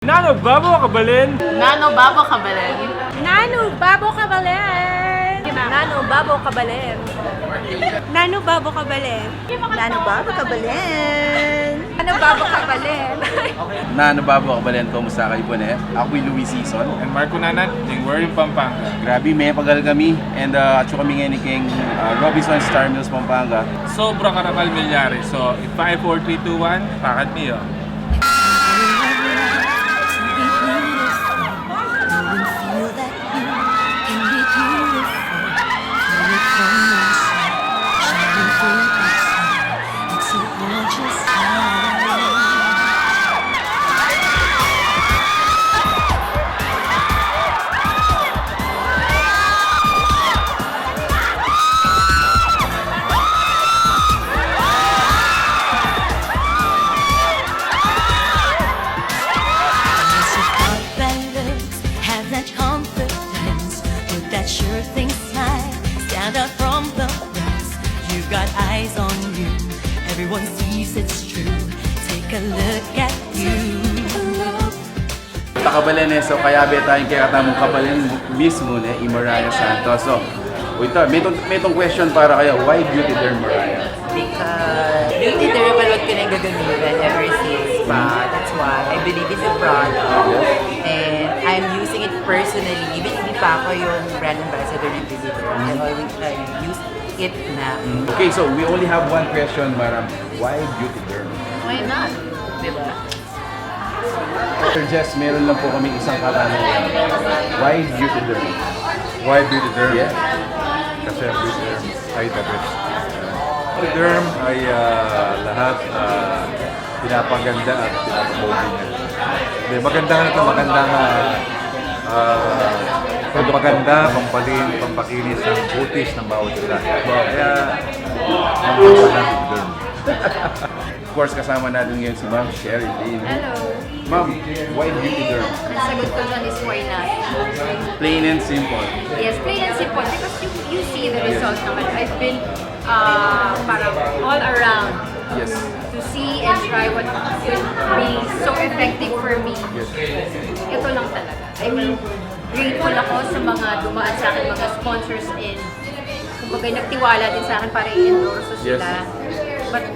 Nano Babo Kabalin! Nano Babo Kabalin! Nano Babo Kabalin! Nano Babo Kabalin! Nano Babo Kabalin! Nano Babo Kabalin! Nano Babo Kabalin! Nano Babo Kabalin, kumusta kayo po na? Ako'y Louis Season. And Marco Nanan, Tingwer yung Pampanga. Grabe, may pagal kami. And at syo kami ngayon ni King Robinsons Starmills Pampanga. Sobra karakal milyari. So, 5, 4, 3, 2, 1, pakat niyo. Sure thing smile, stand out from the rest. You got eyes on you, everyone sees it's true. Take a look at you. Kabalin so kaya ba tayong kakatamong kabalin mismo na Mariah Santos. So, ito, may itong question para kayo. Why Beautéderm Mariah? Because Beautéderm malot ko na yung gagamitan ever since pa. That's why I believe it's a product. And I'm using it personally. Even hindi pa ako yung brand ambassador ng Beautéderm. I always use it na. Okay, so we only have one question, madam. Why Beautéderm? Why not? Diba? Sir Jess, meron lang po kami isang katanungan. Why Beautéderm? Why Beautéderm? Yeah. Kasi ang Beautéderm ay the best. Beautéderm ay lahat pinapaganda at pinapapogi niya. Hindi, maganda nga ito, maganda, pampakinis ng butis ng bawat isa. Kaya, maganda ng Beautéderm. Of course, kasama natin ngayon si Ma'am Sherry Dean. Hello! Ma'am, why Beautéderm? Ang sagot ko dyan is why not? Plain and simple. Yes, plain and simple because you see the results naman. I've been parang all around Yes. to see and try what could be so effective for me. Yes. Ito lang talaga. I mean, grateful ako sa mga dumaan sa akin, mga sponsors and kumbaga nagtiwala din sa akin para i-endorse sila. But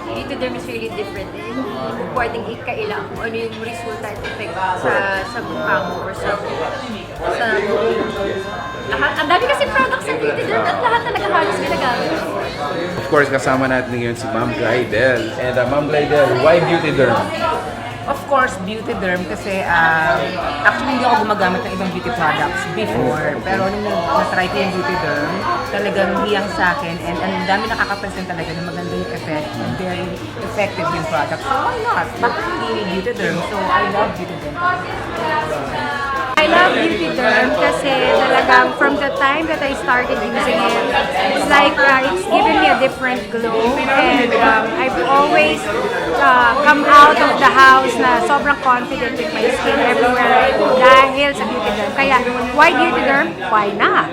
Beautéderm is really different. Hindi pwedeng ikailang kung ano yung resulta at effect sa mukha mo or sa lahat. Ang dami kasi products sa Beautéderm at lahat talaga halos ginagamit. Of course, kasama natin ngayon si Ma'am Glidel. And Ma'am Glidel, why Beautéderm? Of course, Beautéderm kasi actually hindi ako gumagamit ng ibang beauty products before. Pero nung na-try ko yung Beautéderm, talagang hiyang sa akin and ang dami nakakapansin talaga na maganda yung effect and very effective yung product. So why not? Bakit hindi Beautéderm? So I love Beautéderm. I love Beautéderm kasi talagang from the time that I started using it, it's like it's given me a different glow and I've always come out of the house na sobrang confident with my skin everywhere I go dahil sa Beautéderm. Kaya, why Beautéderm? Why not?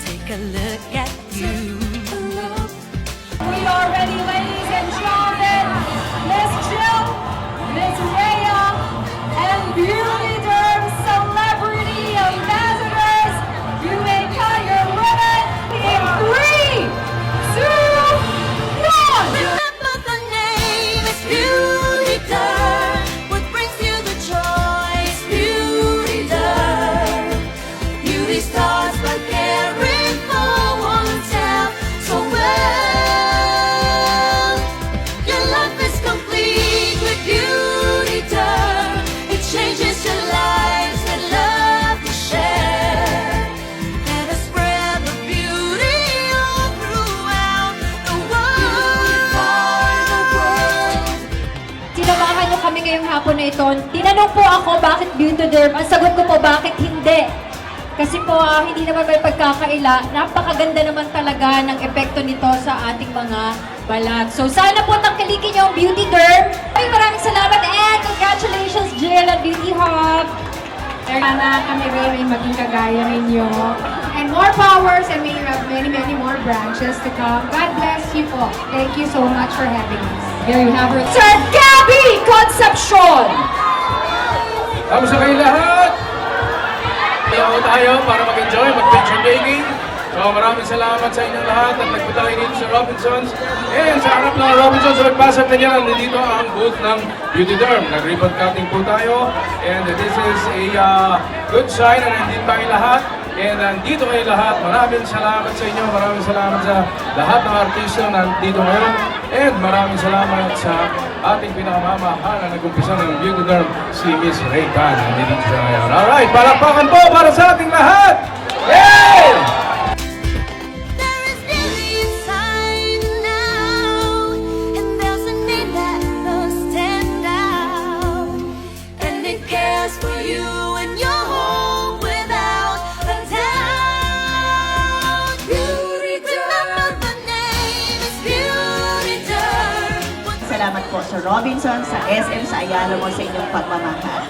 Take a look at you. We are ready, ladies and gentlemen. Miss Jill, Miss Rhea, and Beautéderm Celebrity Ambassadors. You may cut your ribbon in 3, 2, 1. Remember the name, it's Beautéderm. What brings you the joy is Beautéderm. Beauty starts by caring for oneself so well. Your life is complete with Beautéderm. It changes your lives and love to share. Let us spread the beauty all throughout the world. Sinamahan niyo kami ngayong hapon na ito. Tinanong po ako bakit Beautéderm. Ang sagot ko po bakit hindi. Kasi po hindi naman may pagkakaila. Napakaganda naman talaga ng epekto nito sa ating mga balat. So sana po tangkilikin niyo ang Beautéderm. Maraming salamat and congratulations Jill at Beauty Hub. Sana kami rin may maging kagaya ninyo. And more powers and may have many more branches to come. God bless you po. Thank you so much for having us. Here you have her. Sir Gabby! Concepcion. Kamusta kayo lahat? Pinako tayo para mag-enjoy, mag-picture taking. So maraming salamat sa inyong lahat at nagpunta kayo dito sa Robinsons. And sa harap ng Robinsons, so ipasok na niya, nandito ang booth ng Beautéderm. Nag-ribbon cutting po tayo. And this is a good sign na nandito tayo lahat. And nandito kayo lahat. Maraming salamat sa inyo. Maraming salamat sa lahat ng artista na nandito ngayon. And maraming salamat sa ating pinakamamahal na nag-umpisa ng Beautéderm, si Miss Ray Tan. Nandito siya ngayon. Alright, palakpakan po para sa ating lahat! Yay! There is beauty inside now, and there's a name that will stand out, and it cares for you and your home without a doubt. Beautéderm, the name is Beautéderm. Salamat po sa Robinsons, sa SM, sa Ayala mo sa inyong pagmamahal.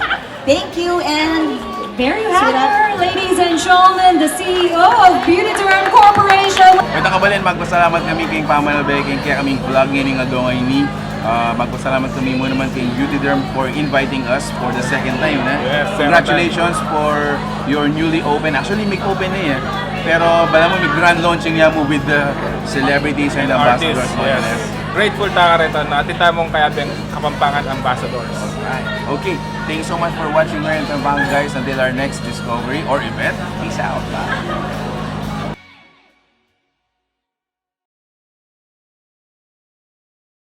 Thank you and There you have her, ladies and gentlemen, the CEO of Beautéderm Corporation. May kabalin, magpasalamat kami kay Pamanalbe, kaya kaming vlog ngayon nga doon ngayon ni. Magpasalamat kami mo naman kay Beautéderm for inviting us for the second time. Yes, Congratulations for your newly open. Actually, may open na yan. Pero bala mo, may grand launching niya mo with the celebrities and Artists, ambassadors. yes. Grateful ta ka rin na atitamong kaya din Kapampangan Ambassadors. Okay, thanks so much for watching ngayon, guys. Until our next discovery or event. Peace out.